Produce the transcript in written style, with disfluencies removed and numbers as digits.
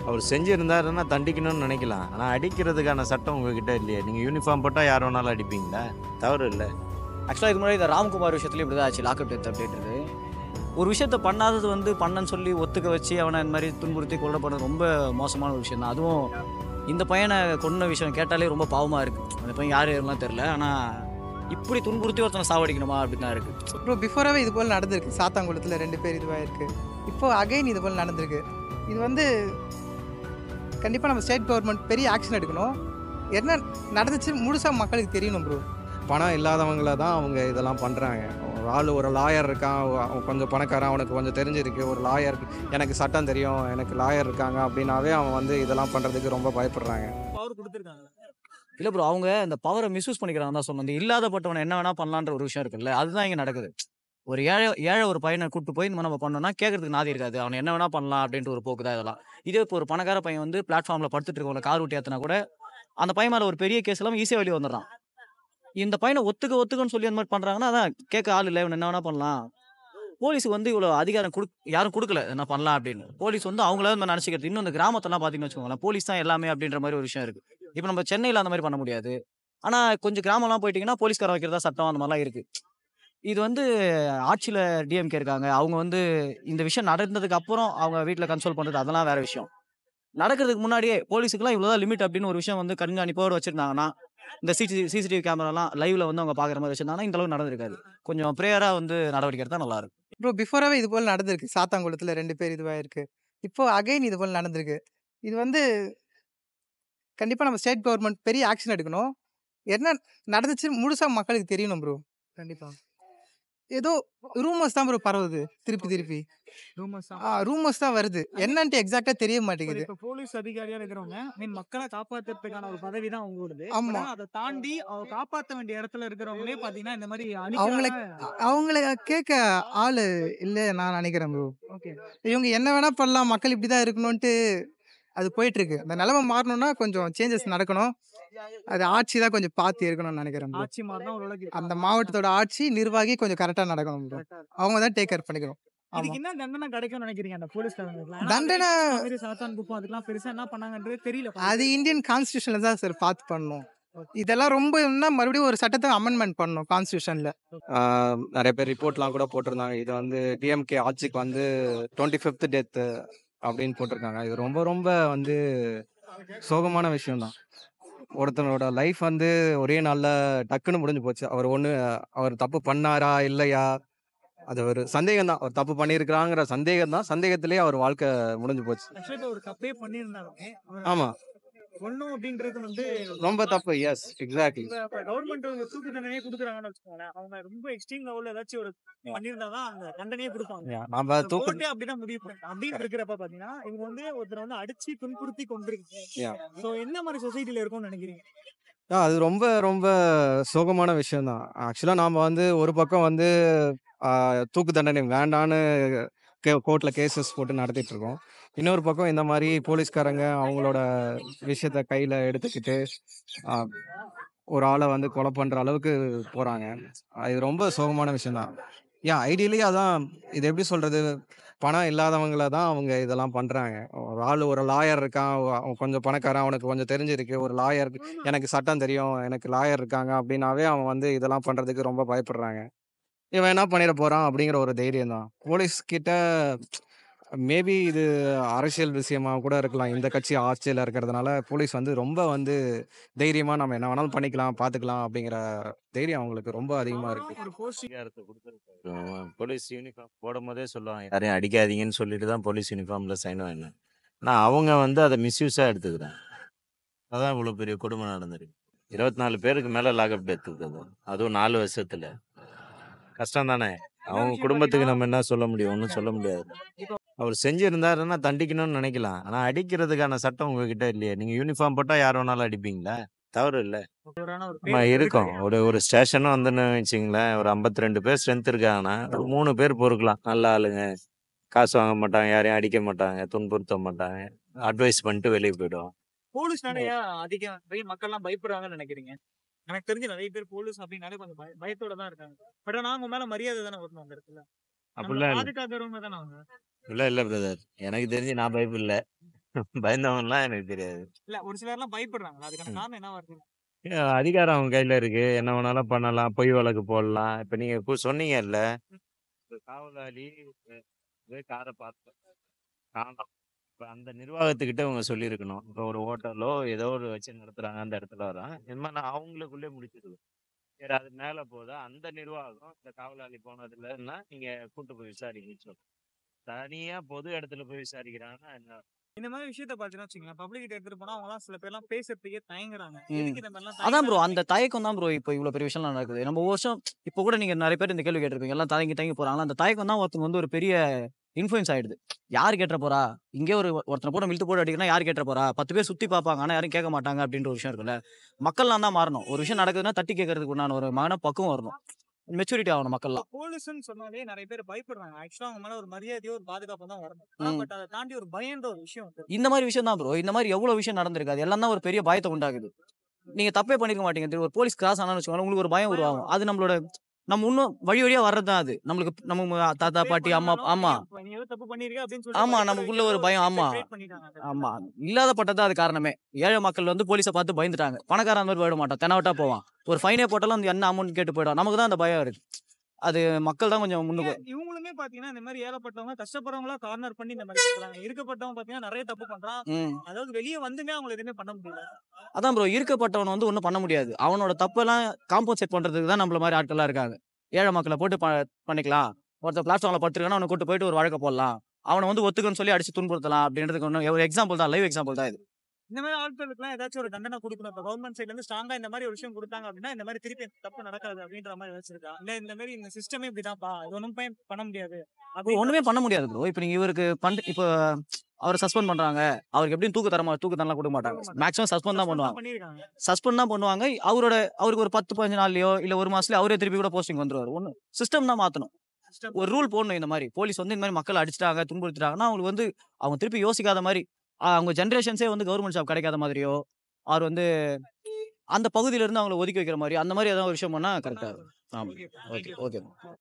அவர் செஞ்சிருந்தாருன்னா தண்டிக்கணும்னு நினைக்கலாம். ஆனா அடிக்கிறதுக்கான சட்டம் உங்ககிட்ட இல்லையே. நீங்க யூனிஃபார்ம் போட்டா யார் வேணாலும் அடிப்பீங்களா? தவறு இல்ல. ஆக்சுவலாக இதுக்கு முன்னாடி இந்த ராம்குமார் விஷயத்துலையும் இப்படி தான் ஆச்சு, லாக்அப் டெத் அப்படின்றது. ஒரு விஷயத்த பண்ணாதது வந்து பண்ணன்னு சொல்லி ஒத்துக்க வச்சு அவனை இந்த மாதிரி துன்புறுத்தி கொல்ல பண்ணது ரொம்ப மோசமான ஒரு விஷயம் தான். அதுவும் இந்த பையனை கொன்ன விஷயம் கேட்டாலே ரொம்ப பாவமாக இருக்குது. அந்த பையன் யார் எல்லாம் தெரில, ஆனால் இப்படி துன்புறுத்தி ஒருத்தனை சாவடிக்கணுமா அப்படின்னு தான் இருக்குது. ப்ரோ பிஃபோராகவே இது போல் நடந்திருக்கு. சாத்தாங்குளத்தில் 2 பேர் இதுவாயிருக்கு. இப்போ அகைன் இது போல் நடந்திருக்கு. இது வந்து கண்டிப்பாக நம்ம ஸ்டேட் கவர்மெண்ட் பெரிய ஆக்ஷன் எடுக்கணும். என்ன நடந்துச்சு முழுசாக மக்களுக்கு தெரியணும் ப்ரோ. பணம் இல்லாதவங்கள தான் அவங்க இதெல்லாம் பண்ணுறாங்க. ஒரு லாயர் இருக்கான், அவன் கொஞ்சம் பணக்காரன், அவனுக்கு கொஞ்சம் தெரிஞ்சிருக்கு, ஒரு லாயர் எனக்கு சட்டம் தெரியும், எனக்கு லாயர் இருக்காங்க அப்படின்னாவே அவன் வந்து இதெல்லாம் பண்ணுறதுக்கு ரொம்ப பயப்படுறாங்க. பவர் கொடுத்துருக்காங்க இல்லை ப்ரோ, அவங்க இந்த பவரை மிஸ்யூஸ் பண்ணிக்கிறாங்க தான் சொன்னோம். இந்த இல்லாதப்பட்டவனை என்ன வேணா பண்ணலான்ற ஒரு விஷயம் இருக்குல்ல, அதுதான் இங்கே நடக்குது. ஒரு ஏழை ஒரு பையனை கூப்பிட்டு போய் இந்த மாதிரி நம்ம பண்ணோம்னா கேட்கறதுக்கு நாதி இருக்காது. அவனை என்ன வேணா பண்ணலாம் அப்படின்ட்டு ஒரு போக்கு தான் இதெல்லாம். இதே இப்போ ஒரு பணக்கார பையன் வந்து பிளாட்ஃபார்மில் படுத்துட்டு இருக்கவங்களை கார் விட்டு ஏற்றினா கூட அந்த பையன் மேலே ஒரு பெரிய கேஸ் எல்லாம் ஈஸியாக வெளியே வந்துடுறான். இந்த பையனை ஒத்துக்கன்னு சொல்லி அந்த மாதிரி பண்ணுறாங்கன்னா அதான் கேட்க ஆள் இல்லை, இவன் என்ன வேணா பண்ணலாம். போலீஸுக்கு வந்து இவ்வளோ அதிகாரம் யாரும் கொடுக்கல என்ன பண்ணலாம் அப்படின்னு. போலீஸ் வந்து அவங்கள நம்ம நினச்சிக்கிறது. இன்னும் இந்த கிராமத்தெல்லாம் பார்த்தீங்கன்னு வச்சுக்கோங்களேன், போலீஸ் தான் எல்லாமே அப்படின்ற மாதிரி ஒரு விஷயம் இருக்குது. இப்போ நம்ம சென்னையில் அந்த மாதிரி பண்ண முடியாது. ஆனால் கொஞ்சம் கிராமம்லாம் போயிட்டீங்கன்னா போலீஸ்காரன் வைக்கிறதா சட்டம் அந்த மாதிரிலாம் இருக்குது. இது வந்து ஆட்சியில் டிஎம்கே இருக்காங்க. அவங்க வந்து இந்த விஷயம் நடந்ததுக்கு அப்புறம் அவங்க வீட்டில் கன்சோல் பண்ணுறது அதெல்லாம் வேற விஷயம். நடக்கிறதுக்கு முன்னாடியே போலீஸுக்குலாம் இவ்வளோதான் லிமிட் அப்படின்னு ஒரு விஷயம் வந்து கண்காணிப்போடு வச்சுருந்தாங்கன்னா, இந்த சிசிடிவி கேமராலாம் லைவ்ல வந்து அவங்க பார்க்குற மாதிரி வச்சிருந்தாங்கன்னா இந்த அளவுக்கு நடந்திருக்காது. கொஞ்சம் ப்ரேயராக வந்து நடவடிக்கை எடுத்தால் நல்லா இருக்கும். ப்ரோ பிஃபோராகவே இது போல் நடந்திருக்கு. சாத்தாங்குளத்தில் 2 பேர் இதுவாயிருக்கு. இப்போ அகைன் இது போல் நடந்திருக்கு. இது வந்து கண்டிப்பாக நம்ம ஸ்டேட் கவர்மெண்ட் பெரிய ஆக்ஷன் எடுக்கணும். என்ன நடந்துச்சு முழுசாக மக்களுக்கு தெரியணும் ப்ரோ. கண்டிப்பாக ஏதோ ரூமர்ஸ் தான் ப்ரோ பரவுது திருப்பி. ரூமர்ஸ் தான் வருது. என்னன்ட்டு எக்ஸாக்டா தெரிய மாட்டேங்குது. இப்ப போலீஸ் அதிகாரியா இருக்கிறவங்க மக்களை காப்பாத்துறதுக்கான ஒரு பதவி தான் அவங்களோடது. ஆமா. அதை தாண்டி காப்பாற்ற வேண்டிய இடத்துல இருக்கிறவங்களே பாத்தீங்கன்னா இந்த மாதிரி அவங்கள அவங்கள கேட்க ஆளு இல்ல நான் நினைக்கிறேன் ப்ரோ. ஓகே இவங்க என்ன வேணா பண்ணலாம், மக்கள் இப்படிதான் இருக்கணும்ட்டு அது போயிட்டு இருக்கு. அந்த நிலைமை மாறணும்னா கொஞ்சம் சேஞ்சஸ் நடக்கணும். அது ஆட்சி தான் கொஞ்சம் பார்த்து இருக்கணும்னு நினைக்கிறேன் bro. ஆட்சி மாறினா ஓரளவுக்கு அந்த மாவட்டத்தோட ஆட்சி நிர்வாகி கொஞ்சம் கரெக்டா நடக்கணும் bro. அவங்க தான் டேக் கேர் பண்ணிக்கணும். ஆமா. இதுக்கு என்ன தண்டனை கிடைக்கும்னு நினைக்கிறீங்க அந்த போலீஸ்காரங்களுக்கு? தண்டனை சாத்தான் குப்பம் அதுக்கெல்லாம் பெருசா என்ன பண்ணாங்கன்றது தெரியல. அது இந்தியன் கான்ஸ்டிடியூஷன்ல தான் சார் பார்த்து பண்ணணும். இதெல்லாம் ரொம்ப என்ன மறுபடியும் ஒரு சட்டத்தை அமெண்ட்மெண்ட் பண்ணணும் கான்ஸ்டிடியூஷன்ல. நிறைய பேர் ரிப்போர்ட்லாம் கூட போட்டிருந்தாங்க. இது வந்து டிஎம்கே ஆட்சிக்கு வந்து 25th டெத் அப்படின்னு போட்டிருக்காங்க. இது ரொம்ப ரொம்ப வந்து சோகமான விஷயம்தான். ஒருத்தனோட லைஃப் வந்து ஒரே நாள்ல டக்குன்னு முடிஞ்சு போச்சு. அவர் தப்பு பண்ணாரா இல்லையா, அது ஒரு சந்தேகம் தான். அவர் தப்பு பண்ணியிருக்கிறாங்கிற சந்தேகம் தான். சந்தேகத்திலேயே அவர் வாழ்க்கை முடிஞ்சு போச்சு. ஒரு தப்பே பண்ணியிருந்தாலுமே ஆமா, ஒண்ணும் அப்படின்றது வந்து ரொம்ப தப்பு. S, exactly. கவர்மெண்ட் தூக்கு தண்டனையே கொடுக்குறாங்கன்னு வச்சுக்கோங்களேன். அவங்க ரொம்ப எக்ஸ்ட்ரீம் லெவல்ல ஏதாச்சும் ஒரு பண்ணியிருந்தாதான் அந்த தண்டனையே கொடுப்பாங்க. நம்ம தூக்கு கோர்ட்டே அப்படிதான் முடிவு பண்ணாங்க. அப்படின்னு இருக்கிறப்ப பாத்தீங்கன்னா இவங்க வந்து ஒருத்தர் வந்து அடிச்சு துன்புறுத்தி கொண்டிருக்கீங்க. சோ என்ன மாதிரி சொசைட்டில இருக்கும்னு நினைக்கிறீங்க? அது ரொம்ப ரொம்ப சோகமான விஷயம் தான். ஆக்சுவலா நாம வந்து ஒரு பக்கம் வந்து தூக்கு தண்டனை வேண்டான்னு கோர்ட்ல கேசஸ் போட்டு நடத்திட்டு இருக்கோம். இன்னொரு பக்கம் இந்த மாதிரி போலீஸ்காரங்க அவங்களோட விஷயத்த கையில எடுத்துக்கிட்டு ஒரு ஆளை வந்து கொலை பண்ற அளவுக்கு போறாங்க. இது ரொம்ப சோகமான விஷயம் தான். ஐடியலி அதான். இது எப்படி சொல்றது, பணம் இல்லாதவங்கள தான் அவங்க இதெல்லாம் பண்றாங்க. ஒரு லாயர் இருக்கான், அவன் கொஞ்சம் பணக்காரன், அவனுக்கு கொஞ்சம் தெரிஞ்சிருக்கு, ஒரு லாயர் எனக்கு சட்டம் தெரியும், எனக்கு லாயர் இருக்காங்க அப்படின்னாவே அவன் வந்து இதெல்லாம் பண்றதுக்கு ரொம்ப பயப்படுறாங்க. இவன் என்ன பண்ணிட போறான் அப்படிங்கிற ஒரு தைரியம் தான். போலீஸ் கிட்ட மேபி இது அரசியல் விஷயமா கூட இருக்கலாம். இந்த கட்சி ஆட்சியில் இருக்கிறதுனால போலீஸ் வந்து ரொம்ப வந்து தைரியமா நம்ம என்ன வேணாலும் பண்ணிக்கலாம், பார்த்துக்கலாம் அப்படிங்கிற தைரியம் அவங்களுக்கு ரொம்ப அதிகமா இருக்கு. அதிகாரத்தை கொடுத்துருக்காங்க. போலீஸ் யூனிஃபார்ம் போடும்போதே சொல்லுவாங்க, யாரையும் அடிக்காதீங்கன்னு சொல்லிட்டு தான் போலீஸ் யூனிஃபார்ம்ல சைன் வாங்கினேன். ஆனால் அவங்க வந்து அதை மிஸ்யூஸாக எடுத்துக்கிறாங்க. அதான் இவ்வளோ பெரிய கொடுமை நடந்திருக்கு. 24 பேருக்கு மேலே லாக்அப் டெத் இருக்குது. அதுவும் 4 வருஷத்துல. கஷ்டம் தானே. அவங்க குடும்பத்துக்கு நம்ம என்ன சொல்ல முடியும்? ஒன்றும் சொல்ல முடியாது. அவர் செஞ்சிருந்தாருன்னா தண்டிக்கணும்னு நினைக்கலாம். ஆனால் அடிக்கிறதுக்கான சட்டம் உங்ககிட்ட இல்லையே. நீங்கள் யூனிஃபார்ம் போட்டால் யார் வேணாலும் அடிப்பீங்களா? தவறு இல்லை. நம்ம இருக்கோம். ஒரு ஸ்டேஷனும் வந்துன்னு வச்சுங்களேன், ஒரு 52 பேர் ஸ்ட்ரென்த் இருக்காங்கன்னா, ஒரு 3 பேர் பொறுக்கலாம். நல்ல ஆளுங்க, காசு வாங்க மாட்டாங்க, யாரையும் அடிக்க மாட்டாங்க, துன்புறுத்த மாட்டாங்க, அட்வைஸ் பண்ணிட்டு வெளியே போயிடுவோம். போலீஸ் நிறைய அதிகம் மக்கள் எல்லாம் பயப்படுறாங்கன்னு நினைக்கிறீங்க? எனக்கு தெரிஞ்சு நிறைய பேர் போலீஸ் அப்படின்னாலே கொஞ்சம் பயத்தோட தான் இருக்காங்க. பட் ஆனா அவங்க மேல மரியாதை தானே வரணும் அந்த இடத்துல. அப்படிலாம் இல்லை. பாதுகாக்கிறவங்க தானே அவங்க. இல்லை பிரதர், எனக்கு தெரிஞ்சு நான் பயப்படல. பயந்தவன்லாம் எனக்கு தெரியாது. இல்ல ஒரு சிலர்லாம் பயப்படுறாங்க. அதுக்கான ம். காரணம் என்னவா இருக்கு? அதிகாரம் அவங்க கையில இருக்கு. என்ன வேணாலும் பண்ணலாம். பொய் வழக்கு போடலாம். இப்ப நீங்க சொன்னீங்கல்ல, ஒரு காவலாளி கார பார்த்து காணோம். இப்ப அந்த நிர்வாகத்துக்கிட்ட இவங்க சொல்லியிருக்கணும். இப்ப ஒரு ஹோட்டலோ ஏதோ ஒரு வச்சு நடத்துறாங்க. அந்த இடத்துல வரான். இது மாரி நான் அவங்களுக்குள்ளே முடிச்சிருவேன். சரி அது மேல போதா, அந்த நிர்வாகம் இந்த காவலாளி போனதுலன்னா நீங்க கூட்டு போய் விசாரிங்கன்னு சொல்லணும். தனியா பொது இடத்துல போய் விசாரிக்கிறாங்கன்னா என்ன? இந்த மாதிரி விஷயத்த பார்த்தீங்கன்னா வச்சுக்கங்களேன், பப்ளிக் கிட்ட எடுத்துட்டு போனா அவங்கலாம் சில பேர்லாம் பேசுறதுக்கே தயங்குறாங்க. ம். எதுக்கு இந்த மாதிரிலாம் அதான் ப்ரோ. தயங்குறாங்கன்னு அந்த தயக்கம் தான் ப்ரோ இப்போ இவ்வளோ பெரிய விஷயம்லாம் நடக்குது. நம்ம ஒரு வருஷம் இப்போ கூட நீங்க நெறைய பேர் இந்த கேள்வி கேட்டிருப்பீங்க. எல்லாம் தயங்கி தயங்கி போறாங்கல்ல. அந்த தயக்கம் தான் ஒருத்தவங்க வந்து ஒரு பெரிய இன்ஃப்ளூயன்ஸ் ஆயிடுது. யார் கேட்ற போறா? இங்கே ஒருத்தன போட்டு இழுத்து போட்டு அடிக்கிறனா யார் கேட்ற போறா? 10 பேர் சுத்தி பார்ப்பாங்க. ஆனா யாரும் கேட்க மாட்டாங்க அப்படின்ற ஒரு விஷயம் இருக்குல்ல. மக்கள்லாம் தான் மாறணும். ஒரு விஷயம் நடக்குதுன்னா தட்டி கேட்கறதுக்கு உண்டான ஒரு பக்குவம் வரணும். மெச்சூரிட்டி ஆகணும் மக்கள்லாம். போலீஸ்ன்னு சொன்னாலே நெறைய பேர் பயப்படுறாங்க. ஆக்சுவலா அவங்க மேல ஒரு மரியாதையோ, ஒரு பாதுகாப்போ தான் வரணும். ம். பட் அத தாண்டி ஒரு பயம்ன்ற ஒரு விஷயம் வந்து இந்த மாரி விஷயம் தான் ப்ரோ. இந்த மாரி எவ்வளோ விஷயம் நடந்திருக்கு. அது எல்லாம் தான் ஒரு பெரிய பயத்த உண்டாக்குது. நீங்க தப்பே பண்ணியிருக்க மாட்டீங்க. ஒரு போலீஸ் கிராஸ் ஆனான்னு வச்சுக்கோங்களேன், உங்களுக்கு ஒரு பயம் பயம் உருவாகும். வரும். அது நம்மளோட நம்ம இன்னும் வழி வழியா வர்றது தான் அது. நம்மளுக்கு நம்ம தாத்தா, தப்பே பாட்டி, அம்மா பண்ணலனாலும் ஆமா. நீ ஏதோ தப்பு பண்ணியிருக்க அப்படின்னு சொல்லிட்டு ஆமா. பயப்பட நமக்குள்ள வைக்கிற ஒரு ஒரு பயம். விஷயத்த ஆமா. கிரியேட் பண்ணிட்டாங்க அந்த இடத்துல. ஆமா. இல்லாத பட்டது தான் அது காரணமே. ஏழை மக்கள் வந்து போலீஸ பார்த்து பயந்துட்டாங்க. பணக்காரன் அந்த மாரி பயப்பட மாட்டான். தெனாவட்டா போவான். ஒரு ஃபைனே போட்டாலும் அந்த என்ன அமௌண்ட் கேட்டு போயிடும். நமக்கு தான் அந்த பயம் இருக்கு. அது மக்கள் தான் கொஞ்சம் முன்னுக்கு ஏன் இவங்களுமே பாத்தீங்கன்னா இந்த மாதிரி ஏழப்பட்டவங்க கஷ்டப்படுறவங்களா கார்னர் பண்ணி இந்த மாதிரி பண்றாங்க. இருக்கப்பட்டவங்க பாத்தீங்கன்னா நிறைய தப்பு பண்றான். ம். அதாவது வெளியே வந்துமே அவங்களை எதுவுமே பண்ண முடியல. அதான் ப்ரோ. இருக்கப்பட்டவன வந்து ஒண்ணும் பண்ண முடியாது. அவனோட தப்பெல்லாம் காம்பன்சேட் பண்றதுக்கு தான் நம்மள மாரி ஆட்கள்லாம் இருக்காங்க. ஏழை மக்கள போட்டு பண்ணிக்கலாம். ஒருத்தன் பிளாட்ஃபார்ம்ல படுத்துருக்கான்னா அவன கூட்டு போயிட்டு ஒரு வழக்க போடலாம். அவன வந்து ஒத்துக்கன்னு சொல்லி அடிச்சு துன்புறுத்தலாம் அப்படின்றதுக்கு ஒரு எக்ஸாம்பிள் தான். லைவ் எக்ஸாம்பிள் தான் இது. இந்த மாதிரி ஆட்களுக்குலாம் ஏதாச்சும் ஒரு தண்டனை கொடுக்கணும். இப்ப கவர்மெண்ட் சைட்ல இருந்து ஸ்ட்ராங்கா இந்த மாதிரி ஒரு விஷயம் கொடுத்தாங்க அப்படின்னா இந்த மாதிரி திருப்பி தப்பு நடக்காது அப்படின்ற மாதிரி வச்சிருக்கா. இல்ல இந்த மாதிரி இந்த சிஸ்டமே இப்படிதான்ப்பா, இது ஒண்ணும் பண்ண முடியாது ப்ரோ ஒண்ணுமே பண்ண முடியாது ப்ரோ. இப்ப நீங்க இவருக்கு இப்ப அவர சஸ்பெண்ட் பண்றாங்க. அவருக்கு எப்படியும் தூக்கு தண்டனைலாம் கொடுக்க மாட்டாங்க. மேக்ஸிமம் சஸ்பெண்ட் தான் பண்ணுவாங்க. பண்ணிருக்காங்க. சஸ்பெண்ட் தான் பண்ணுவாங்க. அவருக்கு ஒரு 10, 15 நாள்லயோ இல்ல 1 மாசத்துலயோ அவரே திருப்பி கூட போஸ்டிங் வந்துருவாரு. சிஸ்டம் தான் மாத்தணும். ஒரு ரூல் போடணும் இந்த மாரி. போலீஸ் வந்து இந்த மாரி மக்கள் அடிச்சுட்டாங்க, துன்புறுத்திட்டாங்கன்னா அவங்களுக்கு வந்து அவங்க திருப்பி யோசிக்காத மாரி, அவங்க ஜெனரேஷன்ஸே வந்து கவர்ன்மெண்ட் ஜாப் கிடைக்காத மாதிரியோ, ஆர் வந்து அந்த பகுதியில இருந்து அவங்கள ஒதுக்கி வைக்கிற மாரி, அந்த மாரி ஏதாவது ஒரு விஷயம் பண்ணா கரெக்ட்டா இருக்கும். ஆமா. ஓகே. ஓகே. ஓகே.